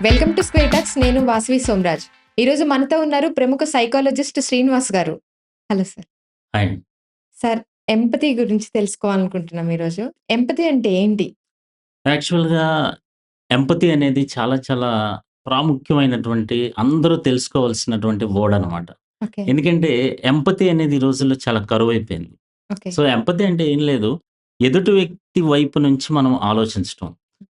Welcome to square talks. నేను వాసవి సోమరాజ్. ఈరోజు మనతో ఉన్నారు ప్రముఖ సైకాలజిస్ట్ శ్రీనివాస్ గారు. Hello sir. Hi. Sir, empathy గురించి తెలుసుకోవాలనుకుంటున్నాం ఈరోజు. ఎంపతి అంటే ఏంటి? యాక్చువల్‌గా ఎంపతి అనేది చాలా చాలా ప్రాముఖ్యమైనటువంటి అందరూ తెలుసుకోవాల్సినటువంటి వర్డ్ అనమాట. ఓకే. ఎందుకంటే ఎంపతి అనేది ఈ రోజుల్లో చాలా కరువైపోయింది. ఓకే. సో, ఎంపతి అంటే ఏం లేదు. ఎదుటి వ్యక్తి వైపు నుంచి మనం ఆలోచించటం.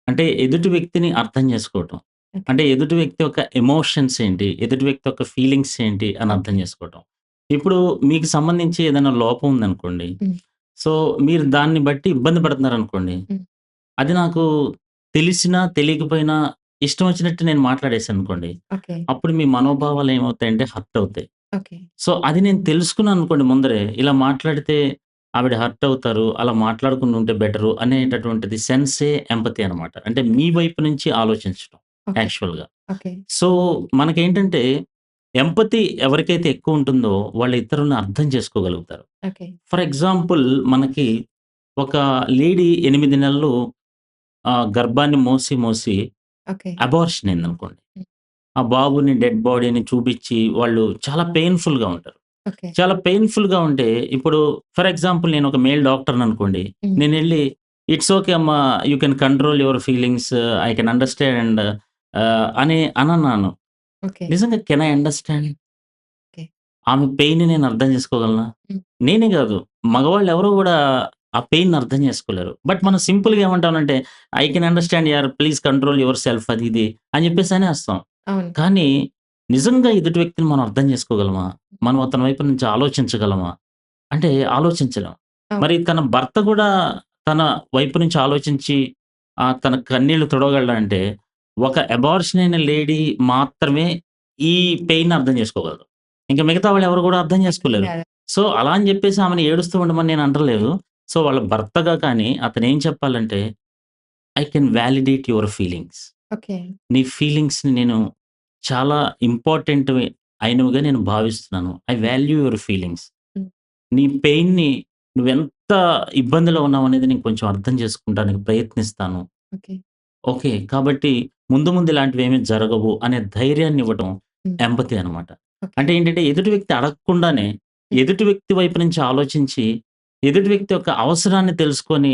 అంటే ఎదుటి వ్యక్తిని అర్థం చేసుకోవటం. ఓకే. అంటే ఎదుటి వ్యక్తి యొక్క ఎమోషన్స్ ఏంటి? ఎదుటి వ్యక్తి యొక్క ఫీలింగ్స్ ఏంటి అని అర్థం ఓకే. చేసుకోవటం. ఇప్పుడు మీకు సంబంధించి ఏదైనా లోపం ఉందనుకోండి. హ్మ్. సో, మీరు దాన్ని బట్టి ఇబ్బంది పడుతున్నారనుకోండి. హ్మ్. అది నాకు తెలిసినా, తెలియకపోయినా ఇష్టం వచ్చినట్టు నేను మాట్లాడేశాననుకోండి. ఓకే. అప్పుడు మీ మనోభావాలు ఏమవుతాయంటే హర్ట్ అవుతాయి. ఓకే. సో, అది నేను తెలుసుకున్నాననుకోండి ముందరే, ఇలా మాట్లాడితే ఆవిడ హర్ట్ అవుతారు. అలా మాట్లాడకుండా ఉంటే బెటరు అనేటటువంటిది సెన్సే ఎంపతి అనమాట. అంటే మీ వైపు నుంచి ఆలోచించడం ఓకే. యాక్చువల్‌గా. ఓకే. సో, మనకేంటంటే ఎంపతి ఎవరికైతే ఎక్కువుంటుందో వాళ్ళు ఇతరులను అర్థం చేసుకోగలుగుతారు. ఓకే. ఫర్ ఎగ్జాంపుల్ మనకి ఒక లేడీ 8 నెలలు గర్భాన్ని మోసి, మోసి ఓకే. అబార్షన్ అయిందనుకోండి. హ్మ్. ఆ బాబుని డెడ్ బాడీని చూపిచ్చి వాళ్ళు చాలా పెయిన్‌ఫుల్‌గా ఉంటారు. ఓకే. చాలా పెయిన్‌ఫుల్‌గా ఉంటే ఇప్పుడు ఫర్ ఎగ్జాంపుల్ నేను ఒక మేల్ డాక్టర్‌ననుకోండి. హ్మ్. నేనెళ్ళి "ఇట్స్ ఓకే అమ్మా. You can control your feelings. I can understand" అని అనన్నాను. ఓకే. నిజంగా కెన్ ఐ అండర్‌స్టాండ్? ఓకే. ఆమె పెయిన్‌ని నేను అర్థం చేసుకోగలనా? హ్మ్. నేనే గాదు. మగవాళ్ళెవరు గూడా ఆ పెయిన్‌ని అర్థం చేసుకోలేరు. బట్ మనం సింపుల్‌గా ఏమంటామంటే, ఐ కెన్ అండర్‌స్టాండ్ యార్ ప్లీజ్ కంట్రోల్ యువర్ సెల్ఫ్ అది ఇది అని జెప్పేసి అనేస్తాం. అవును. కానీ నిజంగా ఎదుటి వ్యక్తిని మనం అర్థం చేసుకోగలమా? మనం అతని వైపు నుంచి ఆలోచించగలమా? అంటే ఆలోచించలేం. అవును. మరి తన భర్త గూడా తన వైపు నుంచి ఆలోచించి తన కన్నీళ్లు తుడవగలడా అంటే, ఒక అబార్షన్ అయిన లేడీ మాత్రమే ఈ పెయిన్‌ని అర్థం చేసుకోగలరు. ఇంక మిగతా వాళ్ళెవరు గూడా అర్థం అర్థం చేసుకోలేరు. కాదు. సో, అలా అని జెప్పేసి ఆమెని ఏడుస్తూ ఉండమని నేను అంటలేదు. సో, వాళ్ళ భర్తగా కానీ అతనేం చెప్పాలంటే, I can validate your feelings. Okay. నీ ఫీలింగ్స్‌ని నేను చాలా ఇంపార్టెంట్‌వి అయినవిగా నేను భావిస్తున్నాను. I value your feelings. హ్మ్. నీ పెయిన్‌ని నువ్వెంత ఇబ్బందిలో ఉన్నావనేది నేను కొంచెం అర్థం చేసుకుంటానికి ప్రయత్నిస్తాను. ఓకే. ఓకే. కాబట్టి ముందు ముందు ఇలాంటివేమీ జరగవు అనే ధైర్యాన్నివ్వటం హ్మ్. ఎంపతి అనమాట. ఓకే. అంటే ఏంటంటే ఎదుటి వ్యక్తి అడగకుండానే హ్మ్. ఎదుటి వ్యక్తి వైపు నుంచి ఆలోచించి, ఎదుటి వ్యక్తి యొక్క అవసరాన్ని తెలుసుకొని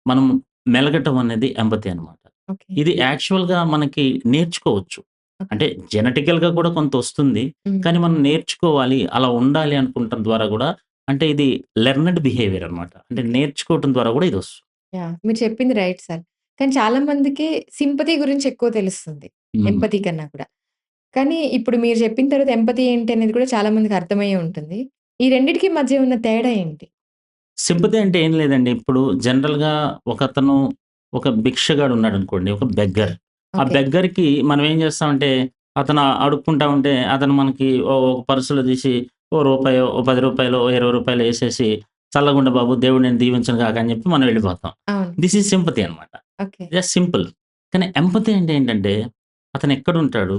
మనం మెలగటం అనేది ఎంపతి అనమాట. ఓకే. ఇది యాక్చువల్‌గా మనకి నేర్చుకోవచ్చు. ఓకే. అంటే జెనెటికల్‌గా కూడా కొంతొస్తుంది. హ్మ్. కానీ మనం నేర్చుకోవాలి, అలా ఉండాలి అనుకుంటం ద్వారా గూడా అంటే ఇది లెర్న్‌డ్ బిహేవియర్ అనమాట. అంటే ఓకే. నేర్చుకోవటం ద్వారా గూడా ఇదొస్తుంది. యాహ్! మీరు చెప్పింది రైట్ సార్. కానీ చాలా మందికి సింపతి గురించి ఎక్కువ తెలుస్తుంది. హ్మ్. ఎంపతి కన్నా కూడా. కానీ ఇప్పుడు మీరు చెప్పిన తర్వాత ఎంపతి ఏంటి అనేది కూడా చాలా మందికి అర్థమయ్యే ఉంటుంది. ఈ రెండిటికి మధ్య ఉన్న తేడా ఏంటి? సింపతి అంటే ఏం లేదండి. ఇప్పుడు జనరల్‌గా ఒకతను ఒక భిక్షగాడు ఉన్నాడనుకోండి. ఒక ఓకే. బెగ్గర్. ఆ ఓకే. బెగ్గర్‌కి మనం ఏం చేస్తామంటే అతను అడుక్కుంటా ఉంటే అతను మనకి ఒక పర్సులో తీసి ఓ రూపాయో, ఓ రూ. 10 ఓ రూ. 20 ఎసేసి చల్లగుండు బాబు దేవుడు నిన్ను దీవించును గాక అని చెప్పి మనం వెళ్ళిపోతాం. అవును. దిస్ ఈజ్ సింపతి అనమాట. ఓకే. Just simple. కానీ ఎంపతి అంటే ఏంటంటే అతను ఎక్కడుంటాడు?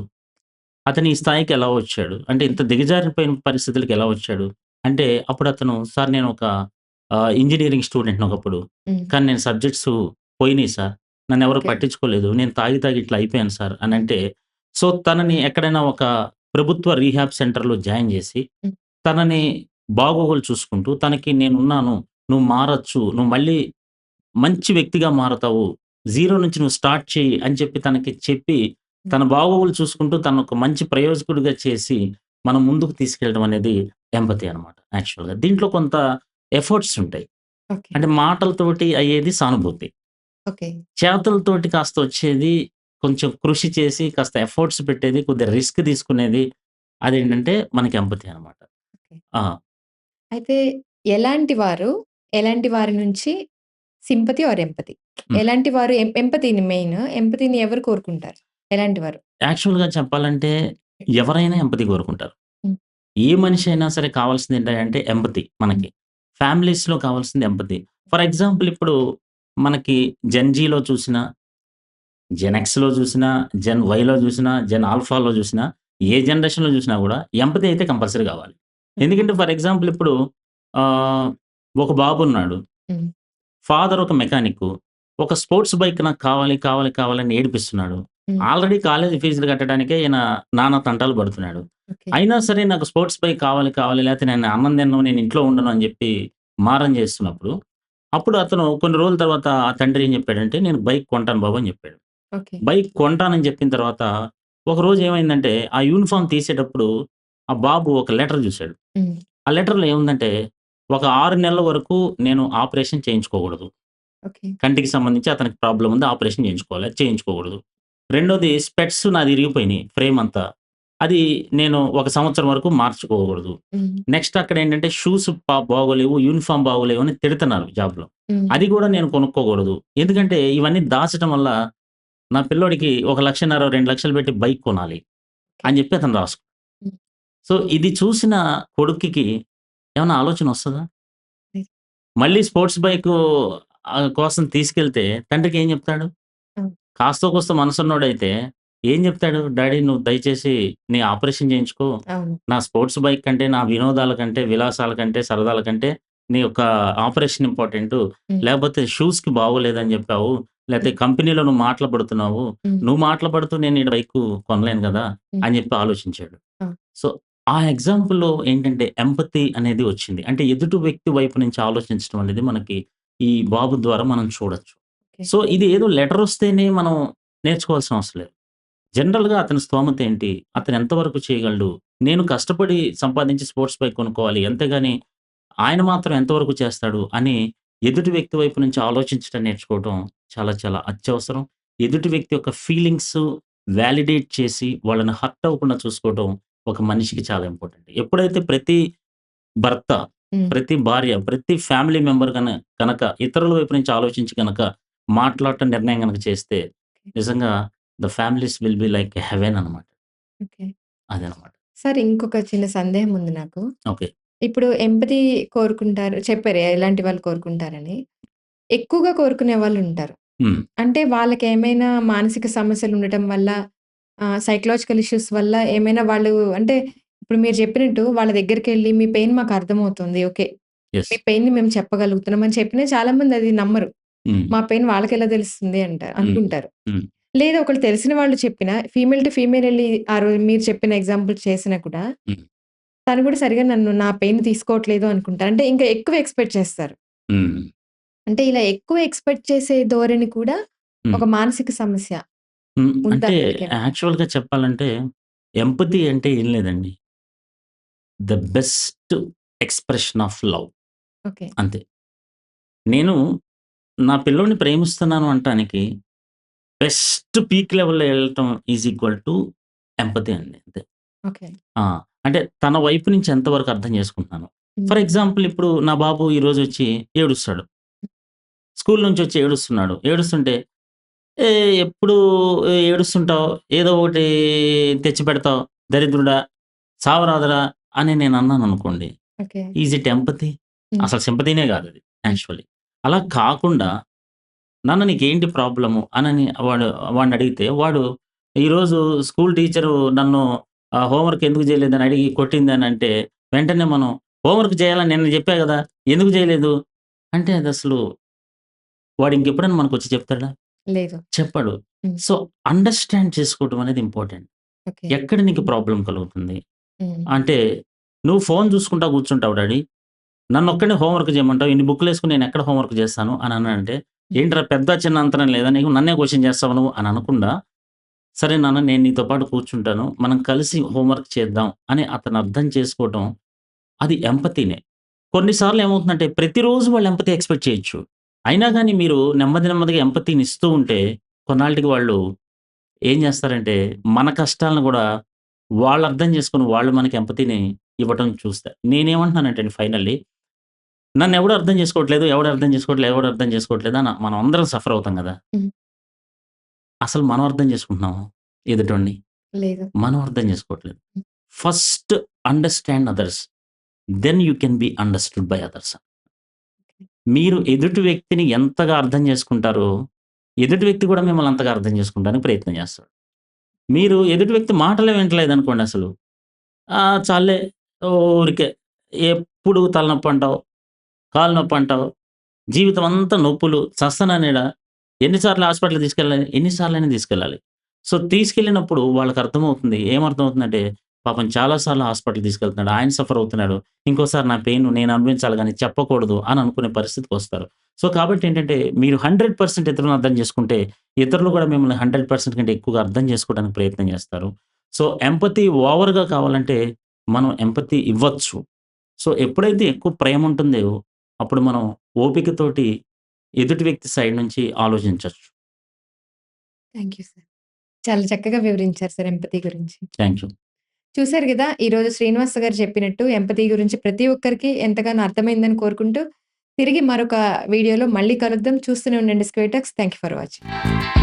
అతను ఈ స్థాయికి ఎలా వచ్చాడు? అంటే ఓకే. ఇంత దిగజారిపోయిన పరిస్థితులకి ఎలా వచ్చాడు? అంటే అప్పుడతను సార్ నేను ఒక ఇంజినీరింగ్ స్టూడెంట్‌ని ఒకప్పుడు. హ్మ్. కానీ నేను సబ్జెక్ట్స్ పోయినియి సార్. నన్నెవరు ఓకే. పట్టించుకోలేదు. నేను తాగి తాగి ఇట్లా అయిపోయాను సార్ అనంటే, సో తనని ఎక్కడైనా ఒక ప్రభుత్వ రీహాబ్ సెంటర్‌లో జాయిన్ జేసి, హ్మ్. తనని బాగోగులు చూసుకుంటూ, తనకి నేనున్నాను. నువ్వు మారొచ్చు. నువ్వు మళ్ళీ మంచి వ్యక్తిగా మారతావు. జీరో నుంచి నువ్వు స్టార్ట్ చెయ్యి అని చెప్పి తనకి చెప్పి, హ్మ్. తన బాగోగులు చూసుకుంటూ తనొక మంచి ప్రయోజకుడిగా చేసి, మనం ముందుకు తీసుకెళ్ళడం అనేది ఎంపతి అనమాట యాక్చువల్‌గా. దీంట్లో కొంత ఎఫర్ట్స్ ఉంటాయి. ఓకే. అంటే మాటలతోటి అయ్యేది సానుభూతి. ఓకే. చేతలతోటి కాస్త వచ్చేది కొంచెం కృషి చేసి, కాస్త ఎఫర్ట్స్ పెట్టేది, కొద్దిగా రిస్క్ తీసుకునేది అదేంటంటే మనకి ఎంపతి అనమాట. ఓకే. ఆ! అయితే ఎలాంటి వారు, ఎలాంటి వారి నుంచి సింపతి ఆర్ ఎంపతి? హ్మ్. ఎలాంటి వారు ఎంపతిని మెయిన్. ఎంపతిని ఎవరు కోరుకుంటారు? ఎలాంటి వారు? యాక్చువల్‌గా చెప్పాలంటే ఎవరైనా ఎంపతి కోరుకుంటారు. హ్మ్. ఏ మనిషి అయినా సరే కావాల్సింది ఏంటంటే ఎంపతి హ్మ్. మనకి. ఫ్యామిలీస్‌లో కావాల్సింది ఎంపతి. ఫర్ ఎగ్జాంపుల్ ఇప్పుడు మనకి జెన్ జీలో చూసినా, జెన్ ఎక్స్‌లో చూసినా, జెన్ వైలో చూసినా, జెన్ ఆల్ఫాలో చూసినా, ఏ జనరేషన్‌లో చూసినా గూడా ఎంపతి అయితే కంపల్సరీ కావాలి. ఓకే. ఎందుకంటే ఫర్ ఎగ్జాంపుల్ ఇప్పుడు ఆహ్, ఒక బాబున్నాడు. హ్మ్. ఫాదర్ ఒక మెకానిక్కు. ఒక స్పోర్ట్స్ బైక్ నాకు కావాలి, కావాలి, కావాలని ఏడిపిస్తున్నాడు. హ్మ్. ఆల్రెడీ కాలేజీ ఫీజులు కట్టడానికే ఈయన నానా తంటాలు పడుతున్నాడు. ఓకే. అయినా సరే నాకు స్పోర్ట్స్ బైక్ కావాలి, కావాలి లేకపోతే నేను అన్నం తినను, నేను ఇంట్లో ఉండను అని చెప్పి మారం చేస్తున్నప్పుడు, అప్పుడు అతను కొన్ని రోజుల తర్వాత ఆ తండ్రి ఏం చెప్పాడంటే, "నేను బైక్ కొంటాను బాబు" అని చెప్పాడు. ఓకే. బైక్ కొంటానని చెప్పిన తర్వాత, ఒకరోజు ఏమైందంటే, ఆ యూనిఫార్మ్ తీసేటప్పుడు ఆ బాబు ఒక లెటర్ చూసాడు. హ్మ్. ఆ లెటర్‌లో ఏముందంటే, ఒక 6 నెలల వరకు నేను ఆపరేషన్ చేయించుకోకూడదు. ఓకే. కంటికి సంబంధించి అతనికి ప్రాబ్లమ్ ఉంది. ఆపరేషన్ చేయించుకోవాలి. అది చేయించుకోకూడదు. రెండోది స్పెట్స్ నాది ఇరిగిపోయినాయి ఫ్రేమ్ అంతా. అది నేను ఒక సంవత్సరం వరకు మార్చుకోకూడదు. హ్మ్. నెక్స్ట్ అక్కడేంటంటే షూస్ బాగోలేవు, యూనిఫార్మ్ బాగోలేవు అని తిడతన్నారు జాబ్‌లో. హ్మ్. అది గూడా నేను కొనుక్కోకూడదు. ఎందుకంటే ఇవన్నీ దాచటం వల్ల నా పిల్లోడికి 1,50,000 2,00,000 పెట్టి బైక్ కొనాలి ఓకే. అని జెప్పి అతను హ్మ్. సో, ఇది చూసిన కొడుక్కికి ఏమన్నా ఆలోచనొస్తదా? లేదు. మళ్ళీ స్పోర్ట్స్ బైకు కోసం తీసుకెళ్తే తండ్రికేం జెప్తాడు? అవును. కాస్తో కూస్తో మనసున్నోడైతే ఏం జెప్తాడు? డాడీ నువ్వు దయచేసి నీ ఆపరేషన్ చేయించుకో. అవును. నా స్పోర్ట్స్ బైక్ కంటే, నా వినోదాల కంటే, విలాసాల కంటే, సరదాల కంటే నీ యొక్క ఆపరేషన్ ఇంపార్టెంటు. హ్మ్. లేపోతే షూస్‌కి బాగోలేదని జెప్పావు. లేతే హ్మ్. కంపెనీలో నువ్వు మాటలు పడుతున్నావు. హ్మ్. నువ్వు మాటలు పడుతూ నేను ఈ బైకు కొనలేను గదా! హ్మ్. అని జెప్పి ఆలోచించాడు. ఆ! సో, ఆ ఎగ్జాంపుల్‌లో ఏంటంటే ఎంపతి అనేది వచ్చింది. అంటే ఎదుటి వ్యక్తి వైపు నుంచి ఆలోచించడం అనేది మనకి ఈ బాబు ద్వారా మనం చూడొచ్చు. ఓకే. సో, ఇది ఏదో లెటరొస్తేనే మనం నేర్చుకోవాల్సిన అవసరం లేదు. జనరల్‌గా అతని స్తోమత ఏంటి? అతను ఎంతవరకు చేయగలడు? నేను కష్టపడి సంపాదించి స్పోర్ట్స్ బైక్ కొనుక్కోవాలి. అంతేగాని ఆయన మాత్రం ఎంతవరకు చేస్తాడు? అని ఎదుటి వ్యక్తి వైపు నుంచి ఆలోచించడం నేర్చుకోవటం చాలా చాలా అత్యవసరం. ఎదుటి వ్యక్తి యొక్క ఫీలింగ్స్ వాలిడేట్ చేసి వాళ్ళని హర్ట్ అవ్వకుండా చూసుకోవటం ఒక మనిషికి చాలా ఇంపార్టెంట్. ఎప్పుడైతే ప్రతి భర్త, హ్మ్. ప్రతి భార్య, ప్రతి ఫ్యామిలీ మెంబర్ గనక ఇతరుల వైపు నుంచి ఆలోచించి గనక మాట్లాడటం నిర్ణయం గనక చేస్తే ఓకే. నిజంగా the families will be like heaven అనమాట. ఓకే. అదనమాట. సార్ ఇంకొక చిన్న సందేహం ఉంది నాకు. ఓకే. ఇప్పుడు ఎంపథీ కోరుకుంటారు చెప్పారు ఎలాంటి వాళ్ళు కోరుకుంటారని. ఎక్కువగా కోరుకునే వాళ్ళుంటారు. హ్మ్. అంటే వాళ్ళకేమైనా మానసిక సమస్యలుండటం వల్ల సైకలాజికల్ ఇష్యూస్ వల్ల ఏమైనా వాళ్ళు అంటే ఇప్పుడు మీరు చెప్పినట్టు వాళ్ళ దగ్గరికెళ్ళి మీ పెయిన్ మాకర్థమవుతుంది. ఓకే. యెస్. మీ పెయిన్‌ని మేము చెప్పగలుగుతున్నాం అని చెప్పినా చాలామంది అది నమ్మరు. హ్మ్. మా పెయిన్ వాళ్ళకెలా తెలుస్తుంది హ్మ్. అనుకుంటారు. హ్మ్. లేదా ఒకళ్ళు తెలిసిన వాళ్ళు చెప్పినా ఫీమేల్ టు ఫీమేల్ ఎళ్లి ఆ రోజు మీరు చెప్పిన ఎగ్జాంపుల్ చేసినా కూడా హ్మ్. తను కూడా సరిగ్గా నా పెయిన్ తీసుకోవట్లేదు అనుకుంటారు. అంటే ఇంకా ఎక్కువ ఎక్స్‌పెక్ట్ చేస్తారు. హ్మ్. అంటే ఇలా ఎక్కువ ఎక్స్‌పెక్ట్ చేసే ధోరణి కూడా హ్మ్. ఒక మానసిక సమస్య హ్మ్. ఉందా అంటే వీళ్ళకేమైనా? యాక్చువల్‌గా చెప్పాలంటే ఎంపతి అంటే ఏం లేదండి. The best expression of love okay. అంతే. నేను నా పిల్లోడిని ప్రేమిస్తున్నాను అనటానికి బెస్ట్ పీక్ లెవెల్‌లో ఎళ్ళటం ఈజ్ ఈక్వల్ టు ఎంపతి అండి అంతే. ఓకే. ఆ! అంటే తన వైపు నుంచి ఎంత వరకు అర్థం చేసుకుంటున్నాను. హ్మ్. ఫర్ ఎగ్జాంపుల్ ఇప్పుడు నా బాబు ఈరోజొచ్చి ఏడుస్తాడు. స్కూల్ నుంచొచ్చి ఏడుస్తున్నాడు. ఏడుస్తుంటే ఏ ఎప్పుడు ఏడుస్తుంటావు. ఏదో ఒకటి తెచ్చిపెడతావు. దరిద్రుడా! చావరాదురా! అని నేనన్నాననుకోండి. ఓకే. Is it empathy? హ్మ్. అసలు సింపథీనే గాదది హ్మ్. యాక్చువల్లీ. అలా కాకుండా నాన్న నీకేంటి ప్రాబ్లము అనని వాడినడిగితే వాడు ఈరోజు స్కూల్ టీచరు నన్ను హోంవర్క్ ఎందుకు చేయలేదని అడిగి కొట్టిందనంటే వెంటనే మనం హోంవర్క్ చేయాలని నిన్న జెప్పా గదా! ఎందుకు చేయలేదు? అంటే అదసలు వాడింకెప్పుడైనా మనకొచ్చి చెప్తాడా? లేదు. చెప్పడు. హ్మ్. సో, అండర్‌స్టాండ్ చేసుకోవడం అనేది ఇంపార్టెంట్. ఓకే. ఎక్కడ నీకు ప్రాబ్లమ్ కలుగుతుంది? హ్మ్. అంటే, "నువ్వు ఫోను చూసుకుంటా కూర్చుంటావు డాడీ. నన్నొక్కడినే హోంవర్క్ చేయమంటావు. ఇన్ని బుక్కులేసుకొని నేనెక్కడ హోంవర్క్ చేస్తాను" అననంటే, హ్మ్. "ఏంట్రా పెద్ద, చిన్న అంతరం లేదా నీకు? నన్నే క్వెషన్ చేస్తావా నువ్వు" అని అనకుండా, "సరే నాన్న నేను నీతో పాటు కూర్చుంటాను. మనం కలిసి హోంవర్క్ చేద్దాం" అని అతను అర్థం చేసుకోవటం అది ఎంపతీనే. కొన్ని సార్లు ఏమవుతుందంటే, ప్రతిరోజు వాళ్ళు ఎంపతి ఎక్స్‌పెక్ట్ చేయొచ్చు. అయినా గాని మీరు నెమ్మది నెమ్మదిగా ఎంపతిని ఇస్తూ ఉంటే, కొన్నాళ్ళకి వాళ్ళు ఏం జేస్తారంటే, మన కష్టాలను గూడా వాళ్ళు అర్థం చేసుకొని, వాళ్ళు మనకి ఎంపతిని ఇవ్వటం చూస్తారు. నేనేమంటున్నానంటే అండి ఫైనల్లీ, నన్నెవడు అర్థం చేసుకోవట్లేదు, ఎవడు అర్థం చేసుకోవట్లేదు, ఎవడు అర్థం చేసుకోవట్లేదు అని మనం అందరం సఫర్ అవుతాం గదా! హ్మ్. అసలు మనం అర్థం చేసుకుంటున్నామా ఎదుటోడిని? లేదు. మనం అర్థం చేసుకోవట్లేదు. Hmm. First understand others. Then you can be understood by others. మీరు ఎదుటి వ్యక్తిని ఎంతగా అర్థం చేసుకుంటారో, ఎదుటి వ్యక్తి కూడా మిమ్మల్ని అంతగా అర్థం చేసుకోవడానికి ప్రయత్నం చేస్తాడు. మీరు ఎదుటి వ్యక్తి మాటలే వింటలేదనుకోండి అసలు. ఆ! చాల్లే ఊరికే ఎప్పుడు తలనొప్పంటావు, కాళ్ళు నొప్పంటావు, జీవితం అంతా నొప్పులు, చస్తన్నానీడ. ఎన్ని సార్లు హాస్పిటల్‌కి తీసుకెళ్ళాలి? ఎన్ని సార్లైనా తీసుకెళ్ళాలి. సో, తీసుకెళ్ళినప్పుడు వాళ్ళకర్థమవుతుంది. ఏమర్థమవుతుందంటే, పాపం చాలా సార్లు హాస్పిటల్‌కి తీసుకెళ్తున్నాడు. ఆయన సఫర్ అవుతున్నాడు. ఇంకోసారి నా పెయిన్ నేను అనుభవించాలి గానీ చెప్పకూడదు అని అనుకునే పరిస్థితికొస్తారు. సో, కాబట్టేంటంటే, మీరు 100% ఇతరులను అర్థం చేసుకుంటే, ఇతరులు కూడా మిమ్మల్ని 100% కంటే ఎక్కువగా అర్థం చేసుకోవడానికి ప్రయత్నం చేస్తారు. సో, ఎంపథీ ఓవర్‌గా కావాలంటే, మనం ఎంపథీ ఇవ్వచ్చు. సో, ఎప్పుడైతే ఎక్కువ ప్రేముంటుందో, అప్పుడు మనం ఓపికతోటి ఎదుటి వ్యక్తి సైడ్ నుంచి ఆలోచించొచ్చు. Thank you sir. చాలా చక్కగా వివరించారు సార్ ఎంపథీ గురించి. Thank you. చూసారు గదా! ఈరోజు శ్రీనివాస్ గారు చెప్పినట్టు ఎంపథీ గురించి ప్రతి ఒక్కరికి ఎంతగానో అర్థమైందని కోరుకుంటూ, తిరిగి మరొక వీడియోలో మళ్ళీ కలుద్దాం. చూస్తూనే ఉండండి square talks. Thank you for watching.